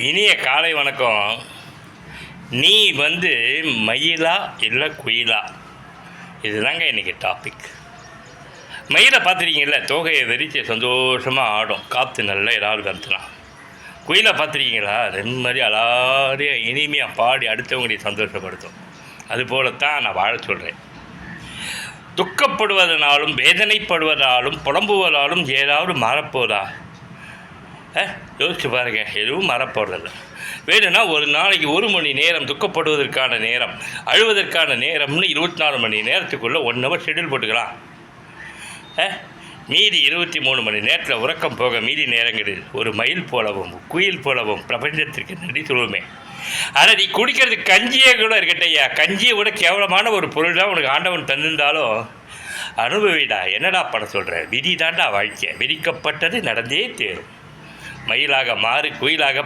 இனிய காலை வணக்கம். நீ மயிலா இல்லை குயிலா? இதுதாங்க இன்றைக்கி டாபிக். மயிலை பார்த்துருக்கீங்கள, தோகையை வெறிச்சு சந்தோஷமாக ஆடும், காற்று நல்லா ஏதாவது கருத்துலாம். குயிலை பார்த்துருக்கீங்களா, ரெண்டு மாதிரி அலாரியாக இனிமையாக பாடி அடுத்தவங்களையும் சந்தோஷப்படுத்தும். அதுபோலத்தான் நான் வாழ சொல்கிறேன். துக்கப்படுவதனாலும் வேதனைப்படுவதாலும் புலம்புவதாலும் ஏதாவது மாறப்போதா? யோசிச்சு பாருங்க, எதுவும் மறப்போறதில்லை. வேணும்னா ஒரு நாளைக்கு 1 மணி நேரம் துக்கப்படுவதற்கான நேரம், அழுவதற்கான நேரம்னு 24 மணி நேரத்துக்குள்ளே 1 ஹவர் ஷெட்யூல் போட்டுக்கலாம். மீதி 23 மணி நேரத்தில் உறக்கம் போக மீதி நேரங்களில் ஒரு மயில் போலவும் குயில் போலவும் பிரபஞ்சத்திற்கு நன்றி சொல்லுமே. ஆனால் நீ குடிக்கிறது கஞ்சியே கூட இருக்கட்டையா, கஞ்சியை விட கேவலமான ஒரு பொருள் தான் உனக்கு ஆண்டவன் தந்திருந்தாலும் அனுபவிடா. என்னடா பண்ண சொல்கிற? விதி தாண்டா வாழ்க்கை, விதிக்கப்பட்டது நடந்தே தேரும். மயிலாக மாறு, குயிலாக